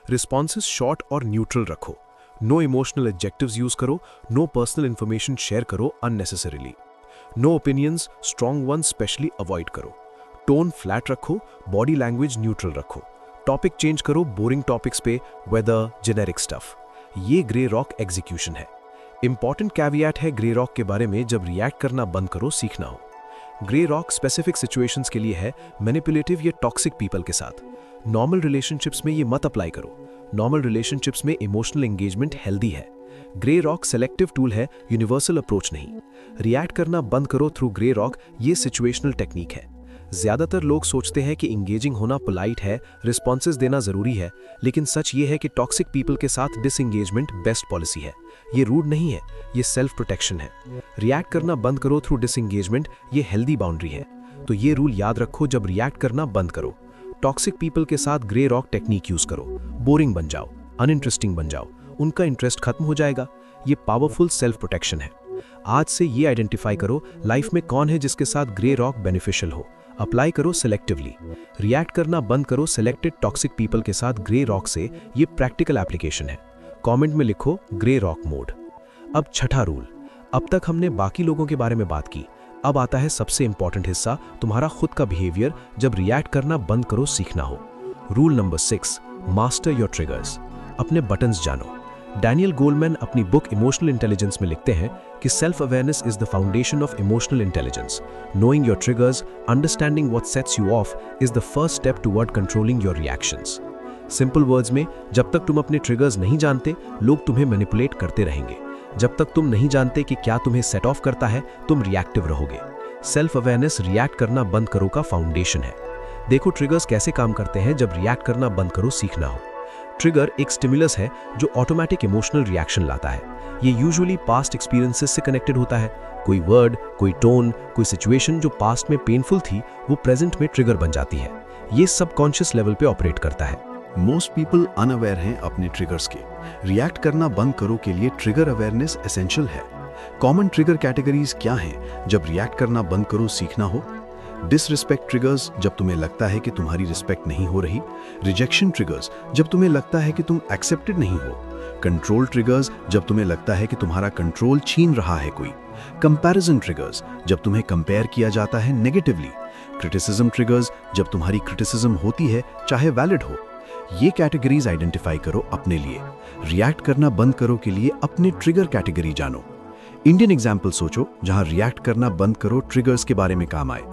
रिस्पॉन्सेज शॉर्ट और न्यूट्रल रखो। नो इमोशनल एडजेक्टिव्स यूज करो, नो पर्सनल इंफॉर्मेशन शेयर करो unnecessarily. No opinions, strong one specially avoid करो। टोन फ्लैट रखो, बॉडी लैंग्वेज न्यूट्रल रखो। टॉपिक चेंज करो बोरिंग टॉपिक्स पे, वेदर, जेनेरिक स्टफ। ये ग्रे रॉक एग्जीक्यूशन है। इंपॉर्टेंट कैविएट है ग्रे रॉक के बारे में जब रिएक्ट करना बंद करो सीखना हो। ग्रे रॉक स्पेसिफिक सिचुएशंस के लिए है, मैनिपुलेटिव या टॉक्सिक पीपल के साथ। नॉर्मल रिलेशनशिप्स में ये मत अप्लाई करो। नॉर्मल रिलेशनशिप्स में इमोशनल एंगेजमेंट हेल्दी है। ग्रे रॉक सेलेक्टिव टूल है, यूनिवर्सल अप्रोच नहीं। रिएक्ट करना बंद करो थ्रू ग्रे रॉक, ये सिचुएशनल टेक्निक है। ज्यादातर लोग सोचते हैं कि इंगेजिंग होना पोलाइट है, रिस्पॉन्सेज देना जरूरी है, लेकिन सच ये है कि टॉक्सिक पीपल के साथ डिसएंगेजमेंट बेस्ट पॉलिसी है। ये रूड नहीं है, ये सेल्फ प्रोटेक्शन है। रिएक्ट करना बंद करो थ्रू डिसएंगेजमेंट, ये हेल्दी बाउंड्री है। तो ये रूल याद रखो जब रिएक्ट करना बंद करो। टॉक्सिक पीपल के साथ ग्रे रॉक टेक्निक यूज करो। बोरिंग बन जाओ, अनइंटरेस्टिंग बन जाओ, उनका इंटरेस्ट खत्म हो जाएगा। ये पावरफुल सेल्फ प्रोटेक्शन है। आज से ये आइडेंटिफाई करो लाइफ में कौन है जिसके साथ ग्रे रॉक बेनिफिशियल हो। अप्लाई करो सिलेक्टिवली। रिएक्ट करना बंद करो सिलेक्टेड टॉक्सिक पीपल के साथ ग्रे रॉक से, ये प्रैक्टिकल एप्लीकेशन है। कमेंट में लिखो ग्रे रॉक मोड। अब छठा रूल। अब तक हमने बाकी लोगों के बारे में बात की, अब आता है सबसे इंपॉर्टेंट हिस्सा, तुम्हारा खुद का बिहेवियर जब रिएक्ट करना बंद करो सीखना हो। Rule number 6, master your triggers. अपने बटन्स जानो। डैनियल गोलमैन अपनी बुक इमोशनल इंटेलिजेंस में लिखते हैं कि self awareness is the foundation of emotional intelligence. Knowing your triggers, understanding what sets you of is the first step toward controlling your reactions. Simple words में, जब तक तुम अपने ट्रिगर्स नहीं जानते, लोग तुम्हें मैनिपुलेट करते रहेंगे. जब तक तुम नहीं जानते कि क्या तुम्हें सेट ऑफ करता है, तुम रिएक्टिव रहोगे. सेल्फ अवेयरनेस रिएक्ट करना बंद करो का फाउंडेशन है. देखो ट्रिगर्स कैसे काम करते हैं जब रिएक्ट करना बंद करो सीखना हो. ट्रिगर एक स्टिमुलस है जो ऑटोमेटिक इमोशनल रिएक्शन लाता है. ये यूजुअली पास्ट एक्सपीरियंसेस से कनेक्टेड होता है. कोई वर्ड, कोई टोन, कोई सिचुएशन जो पास्ट में पेनफुल थी, वो प्रेजेंट में ट्रिगर बन जाती है. ये सबकॉन्शियस लेवल पे ऑपरेट करता है. मोस्ट पीपल अनअवेयर हैं अपने ट्रिगर्स के. रिएक्ट करना बंद करो के लिए ट्रिगर अवेयरनेस एसेंशियल है. कॉमन ट्रिगर कैटेगरीज क्या हैं जब रिएक्ट करना बंद करो सीखना हो? डिसरिस्पेक्ट ट्रिगर्स, जब तुम्हें लगता है कि तुम्हारी रिस्पेक्ट नहीं हो रही. रिजेक्शन ट्रिगर्स, जब तुम्हें लगता है कि तुम एक्सेप्टेड नहीं हो. कंट्रोल ट्रिगर्स, जब तुम्हें लगता है कि तुम्हारा कंट्रोल छीन रहा है कोई. कंपैरिजन ट्रिगर्स, जब तुम्हें कंपेयर किया जाता है नेगेटिवली. क्रिटिसिज्म ट्रिगर्स, जब तुम्हारी क्रिटिसिज्म होती है चाहे वैलिड हो. ये कैटेगरीज आइडेंटिफाई करो अपने लिए. रिएक्ट करना बंद करो के लिए अपने ट्रिगर कैटेगरी जानो. इंडियन एग्जाम्पल सोचो जहां रिएक्ट करना बंद करो ट्रिगर्स के बारे में काम आए.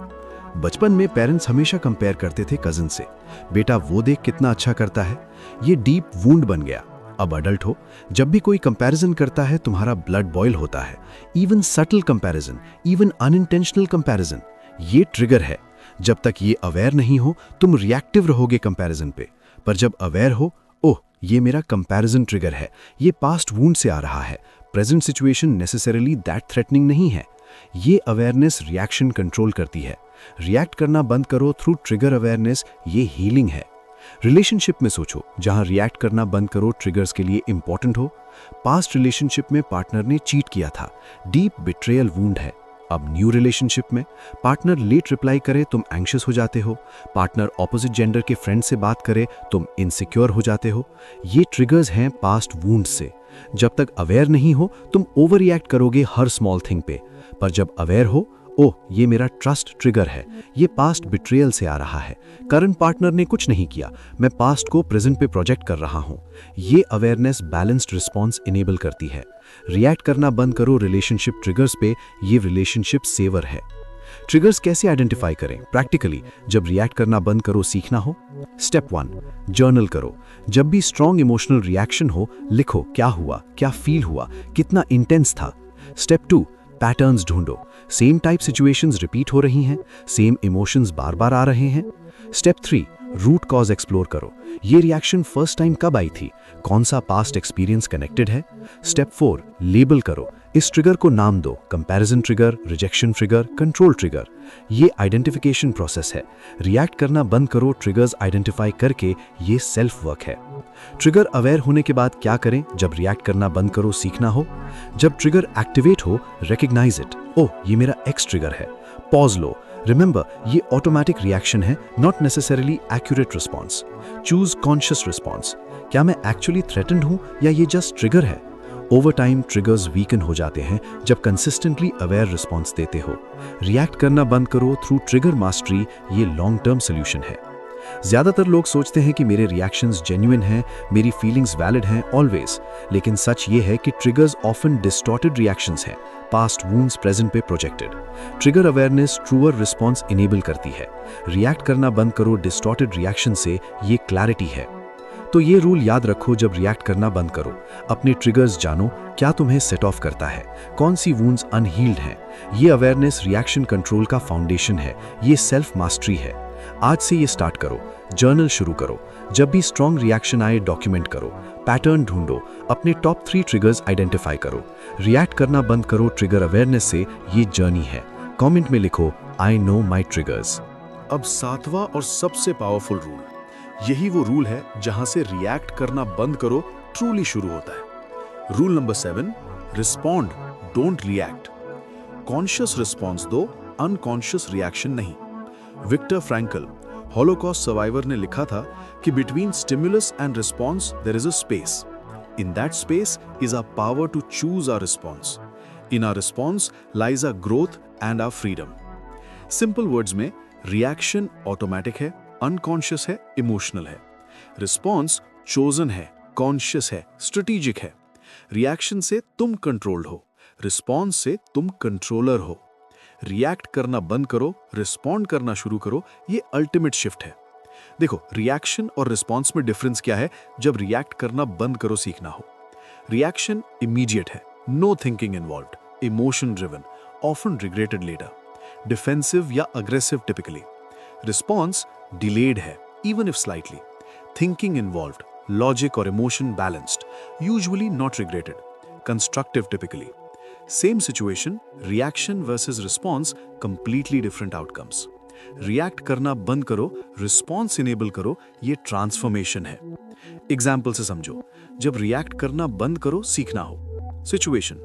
बचपन में पेरेंट्स हमेशा कंपेयर करते थे कजिन से. बेटा वो देख कितना अच्छा करता है. ये डीप वुंड बन गया. अब अडल्ट हो, जब भी कोई कंपैरिजन करता है तुम्हारा ब्लड बॉयल होता है. Even subtle comparison, even unintentional comparison, ये ट्रिगर है. जब तक ये अवेयर नहीं हो तुम रिएक्टिव रहोगे कंपैरिजन पे. पर जब अवेयर हो, ओह ये मेरा कंपैरिजन ट्रिगर है, ये पास्ट वुंड से आ रहा है, present situation necessarily that threatening नहीं है. ये अवेयरनेस रिएक्शन कंट्रोल करती है. रिएक्ट करना बंद करो थ्रू ट्रिगर अवेयरनेस, ये हीलिंग है. रिलेशनशिप में सोचो जहां रिएक्ट करना बंद करो ट्रिगर्स के लिए इंपॉर्टेंट हो. पास्ट रिलेशनशिप में पार्टनर ने चीट किया था, डीप बिट्रेयल वुंड है. अब न्यू रिलेशनशिप में पार्टनर लेट रिप्लाई करे, तुम एंग्शियस हो जाते हो. पार्टनर ऑपोजिट जेंडर के फ्रेंड से बात करे, तुम इनसिक्योर हो जाते हो. ये ट्रिगर्स हैं पास्ट वुंड से. जब तक अवेयर नहीं हो तुम ओवर रिएक्ट करोगे हर स्मॉल थिंग पे. पर जब अवेयर हो, ओह ये मेरा ट्रस्ट ट्रिगर है, ये पास्ट बिट्रेयल से आ रहा है, करंट पार्टनर ने कुछ नहीं किया, मैं पास्ट को प्रेजेंट पे प्रोजेक्ट कर रहा हूं. ये अवेयरनेस बैलेंस्ड रिस्पॉन्स इनेबल करती है. रिएक्ट करना बंद करो रिलेशनशिप ट्रिगर्स पे, ये रिलेशनशिप सेवर है. ट्रिगर्स कैसे आइडेंटिफाई करें प्रैक्टिकली जब रिएक्ट करना बंद करो सीखना हो? स्टेप 1, जर्नल करो. जब भी स्ट्रॉन्ग इमोशनल रिएक्शन हो, लिखो क्या हुआ, क्या फील हुआ, कितना इंटेंस था. स्टेप 2, पैटर्न्स ढूंढो. सेम टाइप सिचुएशंस रिपीट हो रही हैं, सेम इमोशंस बार बार आ रहे हैं. स्टेप 3, रूट कॉज एक्सप्लोर करो. ये रिएक्शन फर्स्ट टाइम कब आई थी, कौन सा पास्ट एक्सपीरियंस कनेक्टेड है. स्टेप 4, लेबल करो. इस ट्रिगर को नाम दो, comparison trigger, rejection trigger, control trigger. ये आइडेंटिफिकेशन प्रोसेस है. रिएक्ट करना बंद करो ट्रिगर्स आइडेंटिफाई करके, ये सेल्फ वर्क है. ट्रिगर अवेयर होने के बाद क्या करें जब रिएक्ट करना बंद करो सीखना हो? जब ट्रिगर एक्टिवेट हो, रिकॉग्नाइज इट. ओह ये मेरा एक्स ट्रिगर है. पॉज लो. रिमेंबर ये ऑटोमेटिक रिएक्शन है, not necessarily accurate response. Choose conscious response. क्या मैं एक्चुअली थ्रेटन्ड हूं या ये जस्ट ट्रिगर है? ओवर टाइम ट्रिगर्स वीकन हो जाते हैं जब कंसिस्टेंटली अवेयर रिस्पॉन्स देते हो. रिएक्ट करना बंद करो थ्रू ट्रिगर मास्टरी, ये लॉन्ग टर्म सोल्यूशन है. ज्यादातर लोग सोचते हैं कि मेरे रिएक्शंस जेन्युइन हैं, मेरी फीलिंग्स वैलिड हैं ऑलवेज. लेकिन सच ये है कि ट्रिगर्स ऑफन डिस्टॉर्टेड रिएक्शंस हैं, पास्ट वुंड्स प्रेजेंट पे projected. Trigger awareness truer response enable करती है. रिएक्ट करना बंद करो डिस्टॉर्टेड रिएक्शन से, ये क्लैरिटी है. तो ये रूल याद रखो जब रिएक्ट करना बंद करो. अपने ट्रिगर्स जानो, क्या तुम्हें सेट ऑफ करता है, कौन सी वुंड्स अनहील्ड हैं. ये अवेयरनेस रिएक्शन कंट्रोल का फाउंडेशन है, ये सेल्फ मास्टरी है. आज से ये स्टार्ट करो. जर्नल शुरू करो. जब भी स्ट्रॉन्ग रिएक्शन आए डॉक्यूमेंट करो. पैटर्न ढूंढो. अपने टॉप 3 ट्रिगर्स आइडेंटिफाई करो. रिएक्ट करना बंद करो ट्रिगर अवेयरनेस से, ये जर्नी है. कमेंट में लिखो आई नो माई ट्रिगर्स. अब 7वां और सबसे पावरफुल रूल, यही वो रूल है जहां से रिएक्ट करना बंद करो ट्रूली शुरू होता है. Rule number 7, respond don't react. Conscious response दो, अनकॉन्शियस रिएक्शन नहीं. विक्टर फ्रैंकल, हॉलोकॉस्ट सर्वाइवर, ने लिखा था कि between stimulus and response there is a space. In that space is our power to choose our response. In our response lies our growth and our freedom. Simple words में, रिएक्शन ऑटोमेटिक है, अनकॉन्शियस है, इमोशनल है. रिस्पॉन्स चोजन है, कॉन्शियस है, स्ट्रेटेजिक है. रिएक्शन से तुम कंट्रोल्ड हो, रिस्पॉन्स से तुम कंट्रोलर हो। रिएक्ट करना बंद करो, रिस्पॉन्ड करना शुरू करो, ये अल्टीमेट शिफ्ट है। देखो, रिएक्शन और रिस्पॉन्स में डिफरेंस क्या है जब रिएक्ट करना बंद करो सीखना हो। रिएक्शन इमीडिएट है, no thinking involved, emotion driven, often regretted later, defensive या अग्रेसिव टिपिकली। रिस्पॉन्स डिलेड है, even if slightly, thinking involved, logic और emotion balanced, usually not regretted, constructive typically. Same situation, reaction versus response, completely different outcomes. React करना बंद करो, रिस्पॉन्स इनेबल करो, ये ट्रांसफॉर्मेशन है। एग्जाम्पल से समझो, जब रिएक्ट करना बंद करो सीखना हो। सिचुएशन,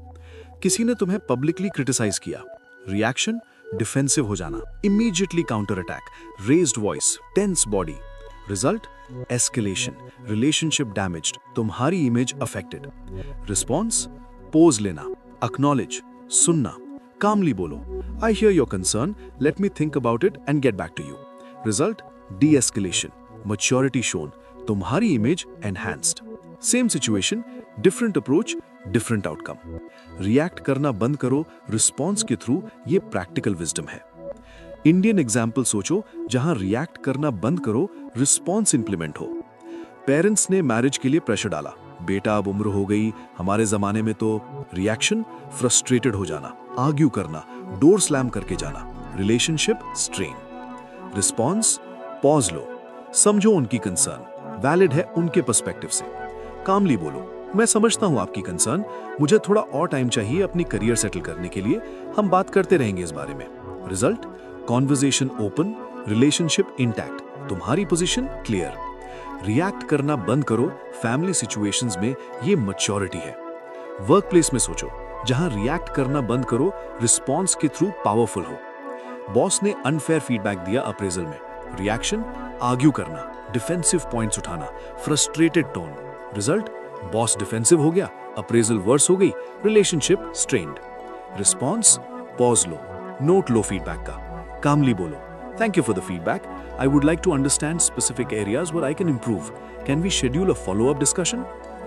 किसी ने तुम्हें पब्लिकली क्रिटिसाइज किया। रिएक्शन, डिफेंसिव हो जाना, immediately counter attack, raised voice, tense body. Result, escalation, relationship damaged, तुम्हारी इमेज अफेक्टेड। रिस्पॉन्स, पोज लेना, एक्नॉलेज, सुनना, कामली बोलो, I hear your concern, let me think about it and get back to you. Result, de-escalation, maturity shown, तुम्हारी image enhanced. Same situation, different approach, different outcome. React करना बंद करो रिस्पॉन्स के थ्रू, ये प्रैक्टिकल विजडम है। इंडियन एग्जाम्पल सोचो जहां रिएक्ट करना बंद करो, रिस्पॉन्स इंप्लीमेंट हो। पेरेंट्स ने मैरिज के लिए प्रेशर डाला, बेटा अब उम्र हो गई, हमारे जमाने में तो। रिएक्शन, फ्रस्ट्रेटेड हो जाना, आर्ग्यू करना, डोर स्लैम करके जाना, रिलेशनशिप स्ट्रेन। रिस्पॉन्स, पॉज लो, समझो उनकी कंसर्न, वैलिड है उनके पर्सपेक्टिव से। कामली बोलो, मैं समझता हूं आपकी कंसर्न, मुझे थोड़ा और टाइम चाहिए अपनी करियर सेटल करने के लिए, हम बात करते रहेंगे इस बारे में। Result, conversation open, relationship intact, तुम्हारी पोजीशन क्लियर। रिएक्ट करना बंद करो फैमिली सिचुएशंस में, ये मैच्योरिटी है। वर्क प्लेस में सोचो, जहां रिएक्ट करना बंद करो, रिस्पॉन्स के थ्रू पावरफुल हो। बॉस ने अनफेयर फीडबैक दिया अप्रेजल में। रिएक्शन, आर्ग्यू करना, डिफेंसिव पॉइंट्स उठाना, frustrated tone. Result, boss defensive हो गया, अप्रेजल वर्स हो गई, रिलेशनशिप स्ट्रेन्ड। रिस्पॉन्स, पॉज लो, नोट लो फीडबैक का, कामली बोलो, thank you for the feedback, I would like to understand specific areas where I can improve. Can we schedule a follow-up discussion?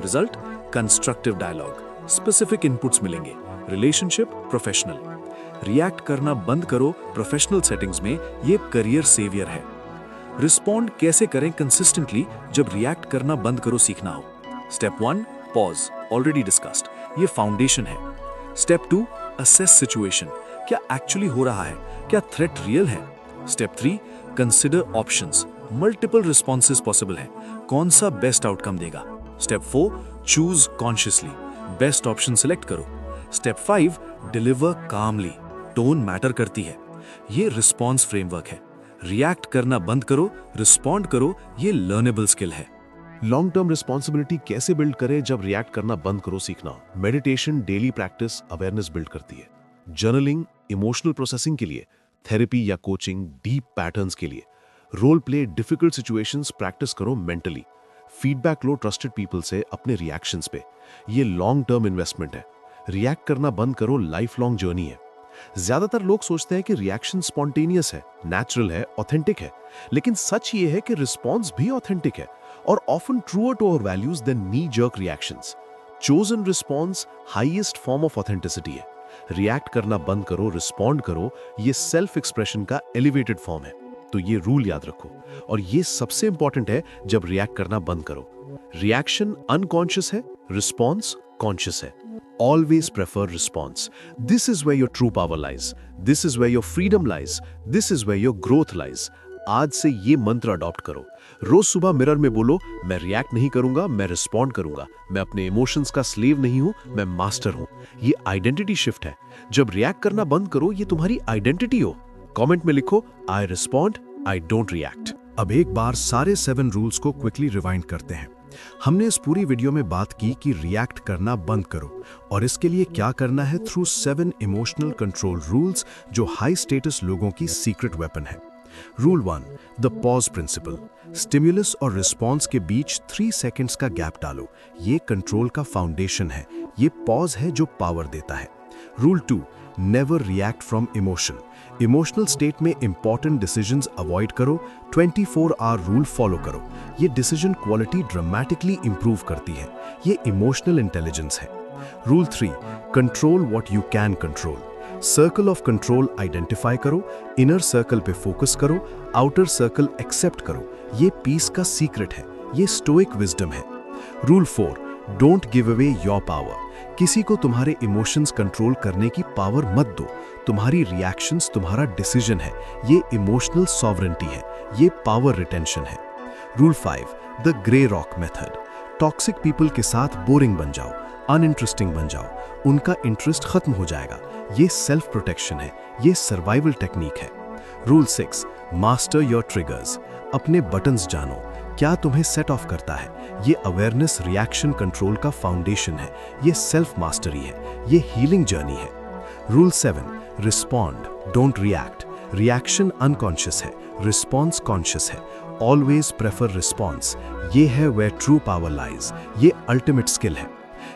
Result, constructive dialogue. Specific inputs मिलेंगे. Relationship, professional. React करना बंद करो प्रोफेशनल सेटिंग्स में, ये करियर सेवियर है। Respond कैसे करें कंसिस्टेंटली जब रिएक्ट करना बंद करो सीखना हो। Step 1, pause, already discussed. ये फाउंडेशन है। Step 2, assess situation. क्या एक्चुअली हो रहा है? क्या थ्रेट रियल है? Step 3, consider options, multiple responses possible है, कौन सा बेस्ट आउटकम देगा। Step 4, choose consciously, best option select करो। स्टेप 5, डिलीवर कामली, टोन मैटर करती है। ये रिस्पॉन्स फ्रेमवर्क है। रिएक्ट करना बंद करो, रिस्पॉन्ड करो, ये लर्नेबल स्किल है। लॉन्ग टर्म रिस्पॉन्सिबिलिटी कैसे बिल्ड करें जब रिएक्ट करना बंद करो सीखना। Meditation, daily practice awareness build करती है। जर्नलिंग, इमोशनल प्रोसेसिंग के लिए, थेरेपी या कोचिंग, डीप पैटर्न्स के लिए। Role play, difficult situations practice करो मेंटली। फीडबैक लो ट्रस्टेड पीपल से अपने रिएक्शंस पे, ये लॉन्ग टर्म इन्वेस्टमेंट है। रिएक्ट करना बंद करो लाइफ लॉन्ग जर्नी है। ज्यादातर लोग सोचते हैं कि रिएक्शन स्पॉन्टेनियस है, नेचुरल है, ऑथेंटिक है, लेकिन सच ये है कि रिस्पॉन्स भी ऑथेंटिक है और often truer to our values than knee jerk reactions. Chosen response highest form of authenticity है। रिएक्ट करना बंद करो, रिस्पॉन्ड करो, ये सेल्फ एक्सप्रेशन का एलिवेटेड फॉर्म है। तो ये रूल याद रखो, और ये सबसे इंपॉर्टेंट है जब रिएक्ट करना बंद करो। रिएक्शन अनकॉन्शियस है, रिस्पॉन्स कॉन्शियस है। Always prefer response. This is where your true power lies. This is where your freedom lies. This is where your growth lies. आज से ये मंत्र अडॉप्ट करो। रोज सुबह मिरर में बोलो, मैं रिएक्ट नहीं करूंगा, मैं रिस्पॉन्ड करूंगा। मैं अपने इमोशंस का स्लेव नहीं हूं, मैं मास्टर हूं। ये आइडेंटिटी शिफ्ट है। जब रिएक्ट करना बंद करो, ये तुम्हारी आइडेंटिटी हो। कमेंट में लिखो, I respond, I don't react. अब एक बार सारे 7 रूल्स को क्विकली रिवाइंड करते हैं। हमने इस पूरी वीडियो में बात की कि रिएक्ट करना बंद करो, और इसके लिए क्या करना है थ्रू 7 इमोशनल कंट्रोल रूल्स जो हाई स्टेटस लोगों की सीक्रेट वेपन है। Rule 1, the pause principle. Stimulus और रिस्पॉन्स के बीच 3 सेकेंड्स का गैप डालो। ये कंट्रोल का फाउंडेशन है। ये पॉज है जो पावर देता है। Rule 2, never react from emotion. Emotional state में इंपॉर्टेंट डिसीजंस अवॉइड करो, 24 आवर रूल फॉलो करो। ये डिसीजन क्वालिटी ड्रामेटिकली इंप्रूव करती है। ये इमोशनल इंटेलिजेंस है। Rule 3, control what you can control. Circle of control identify करो, इनर सर्कल पे फोकस करो, आउटर सर्कल एक्सेप्ट करो। ये पीस का सीक्रेट है, ये स्टोइक विजडम है। Rule 4, don't give away your power. किसी को तुम्हारे इमोशंस कंट्रोल करने की पावर मत दो। तुम्हारी रिएक्शंस तुम्हारा डिसीजन है, ये इमोशनल सॉवरेंटी है, ये पावर रिटेंशन है। Rule 5, the grey rock method. Toxic people के साथ बोरिंग बन जाओ, अनइंटरेस्टिंग बन जाओ, उनका इंटरेस्ट खत्म हो जाएगा। ये सेल्फ प्रोटेक्शन है, ये सर्वाइवल टेक्निक है। Rule 6, master your triggers. अपने बटन्स जानो, क्या तुम्हें सेट ऑफ करता है। ये अवेयरनेस रिएक्शन कंट्रोल का फाउंडेशन है, ये सेल्फ मास्टरी है, ये हीलिंग जर्नी है। Rule 7, respond don't react. Reaction unconscious है, रिस्पॉन्स कॉन्शियस है। Always prefer response. ये है वेयर ट्रू पावर लाइज, ये अल्टीमेट स्किल है।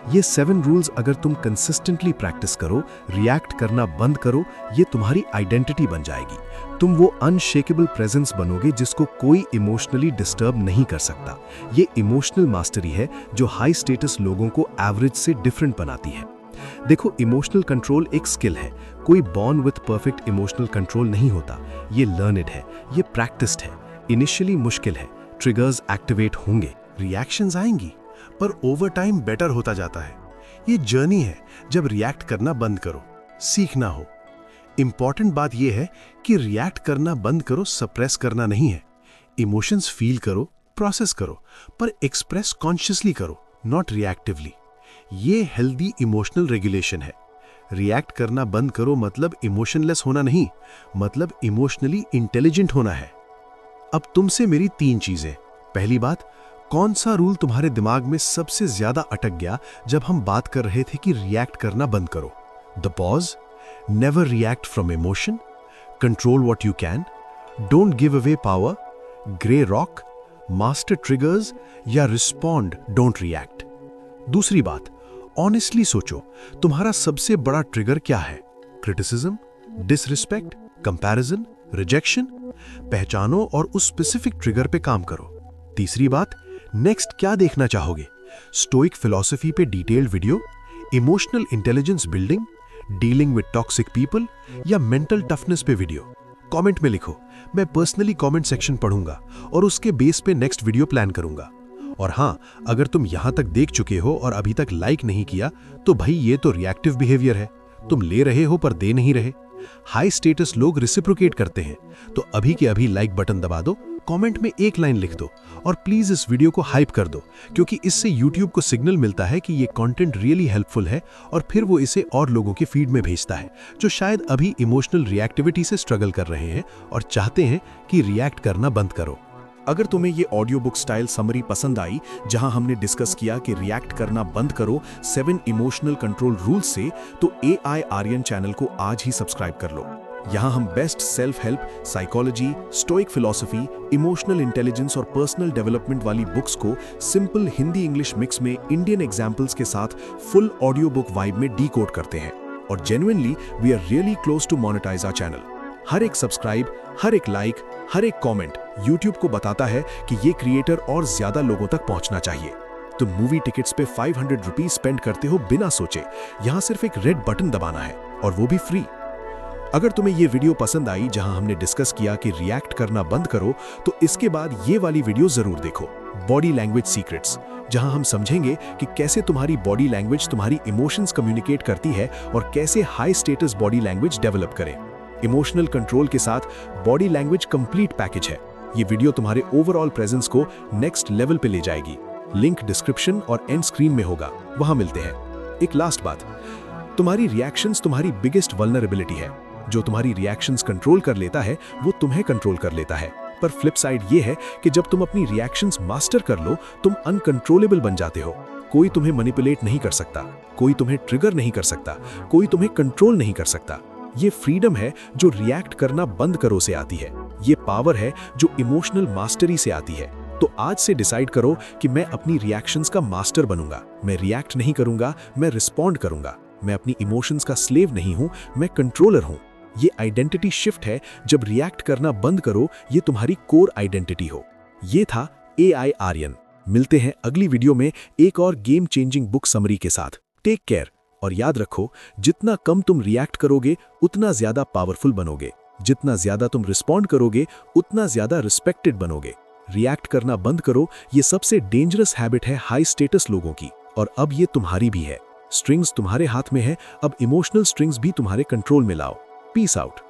ये 7 रूल्स अगर तुम कंसिस्टेंटली प्रैक्टिस करो, रिएक्ट करना बंद करो, ये तुम्हारी आइडेंटिटी बन जाएगी। तुम वो अनशेकेबल प्रेजेंस बनोगे जिसको कोई इमोशनली डिस्टर्ब नहीं कर सकता। ये इमोशनल मास्टरी है जो हाई स्टेटस लोगों को एवरेज से डिफरेंट बनाती है। देखो, इमोशनल कंट्रोल एक स्किल है। कोई born with perfect emotional control नहीं होता। ये लर्नड है, ये प्रैक्टिस्ड है। इनिशियली मुश्किल है, ट्रिगर्स एक्टिवेट होंगे, रिएक्शंस आएंगी, पर ओवर टाइम बेटर होता जाता है। ये जर्नी है जब रिएक्ट करना बंद करो, सीखना हो। इंपॉर्टेंट बात यह है कि रिएक्ट करना बंद करो, सप्रेस करना नहीं है। इमोशंस फील करो, प्रोसेस करो, पर एक्सप्रेस कॉन्शियसली करो, नॉट रिएक्टिवली। ये हेल्दी इमोशनल रेगुलेशन है। रिएक्ट करना बंद करो मतलब इमोशनलेस होना नहीं, मतलब इमोशनली इंटेलिजेंट होना है। अब तुमसे मेरी 3 चीजें। पहली बात, कौन सा रूल तुम्हारे दिमाग में सबसे ज्यादा अटक गया जब हम बात कर रहे थे कि रिएक्ट करना बंद करो? The pause, never react from emotion, control what you can, don't give away power, grey rock, master triggers, या रिस्पॉन्ड डोंट रिएक्ट। दूसरी बात, ऑनेस्टली सोचो, तुम्हारा सबसे बड़ा ट्रिगर क्या है? Criticism, disrespect, comparison, rejection? पहचानो और उस स्पेसिफिक ट्रिगर पे काम करो। तीसरी बात, नेक्स्ट क्या देखना चाहोगे? स्टोइक फिलॉसफी पे detailed video, emotional intelligence building, dealing with toxic people, या मेंटल टफनेस पे वीडियो? कमेंट में लिखो, मैं पर्सनली कमेंट सेक्शन पढ़ूंगा और उसके बेस पे नेक्स्ट वीडियो प्लान करूंगा। और हां, अगर तुम यहां तक देख चुके हो और अभी तक लाइक नहीं किया, तो भाई ये तो रिएक्टिव बिहेवियर है। तुम ले रहे हो पर दे नहीं रहे। हाई स्टेटस लोग रेसिप्रोकेट करते हैं, तो अभी के अभी लाइक बटन दबा दो, कमेंट में एक लाइन लिख दो और प्लीज इस वीडियो को हाइप कर दो, क्योंकि इससे YouTube को सिग्नल मिलता है कि ये कंटेंट रियली हेल्पफुल है और फिर वो इसे और लोगों के फीड में भेजता है जो शायद अभी इमोशनल रिएक्टिविटी से स्ट्रगल कर रहे हैं और चाहते हैं कि रिएक्ट करना बंद करो। अगर तुम्हें ये ऑडियो बुक स्टाइल समरी पसंद आई, जहां हमने डिस्कस किया कि रिएक्ट करना बंद करो 7 इमोशनल कंट्रोल रूल्स से, तो AI आर्यन चैनल को आज ही सब्सक्राइब कर लो। यहाँ हम best self help, psychology, stoic philosophy, emotional intelligence और पर्सनल डेवलपमेंट वाली बुक्स को सिंपल हिंदी इंग्लिश मिक्स में इंडियन एग्जाम्पल्स के साथ फुल ऑडियो बुक वाइब में डीकोड करते हैं। और genuinely we are really close to monetize our channel. हर एक सब्सक्राइब, हर एक लाइक, हर एक कमेंट YouTube को बताता है कि ये क्रिएटर और ज्यादा लोगों तक पहुंचना चाहिए। तुम मूवी टिकट्स पे 500 रुपीज स्पेंड करते हो बिना सोचे। यहाँ सिर्फ एक रेड बटन दबाना है और वो भी फ्री। अगर तुम्हें ये वीडियो पसंद आई जहां हमने डिस्कस किया कि रिएक्ट करना बंद करो, तो इसके बाद ये वाली वीडियो जरूर देखो, बॉडी लैंग्वेज सीक्रेट्स, जहां हम समझेंगे कि कैसे तुम्हारी बॉडी लैंग्वेज तुम्हारी इमोशंस कम्युनिकेट करती है और कैसे high status body language develop करें। इमोशनल कंट्रोल के साथ बॉडी लैंग्वेज कंप्लीट पैकेज है। ये वीडियो तुम्हारे ओवरऑल प्रेजेंस को नेक्स्ट लेवल पे ले जाएगी। लिंक डिस्क्रिप्शन और एंड स्क्रीन में होगा, वहां मिलते हैं। एक लास्ट बात, तुम्हारी रिएक्शंस तुम्हारी बिगेस्ट वल्नरेबिलिटी है। जो तुम्हारी रिएक्शंस कंट्रोल कर लेता है वो तुम्हें कंट्रोल कर लेता है। पर फ्लिप साइड ये है कि जब तुम अपनी रिएक्शंस मास्टर कर लो, तुम अनकंट्रोलेबल बन जाते हो। कोई तुम्हें मैनिपुलेट नहीं कर सकता, कोई तुम्हें ट्रिगर नहीं कर सकता, कोई तुम्हें कंट्रोल नहीं कर सकता। ये फ्रीडम है जो रिएक्ट करना बंद करो से आती है। ये पावर है जो इमोशनल मास्टरी से आती है। तो आज से डिसाइड करो कि मैं अपनी रिएक्शंस का मास्टर बनूंगा। मैं रिएक्ट नहीं करूंगा, मैं रिस्पॉन्ड करूंगा। मैं अपनी इमोशंस का स्लेव नहीं हूं, मैं कंट्रोलर हूं। ये आइडेंटिटी शिफ्ट है। जब रिएक्ट करना बंद करो, ये तुम्हारी कोर आइडेंटिटी हो। ये था AI आर्यन। मिलते हैं अगली वीडियो में एक और गेम चेंजिंग बुक समरी के साथ। टेक केयर और याद रखो, जितना कम तुम रिएक्ट करोगे उतना ज्यादा पावरफुल बनोगे। जितना ज्यादा तुम रिस्पॉन्ड करोगे उतना ज्यादा रिस्पेक्टेड बनोगे। रिएक्ट करना बंद करो, ये सबसे डेंजरस हैबिट है हाई स्टेटस लोगों की, और अब ये तुम्हारी भी है। स्ट्रिंग्स तुम्हारे हाथ में है, अब इमोशनल स्ट्रिंग्स भी तुम्हारे कंट्रोल में लाओ। Peace out.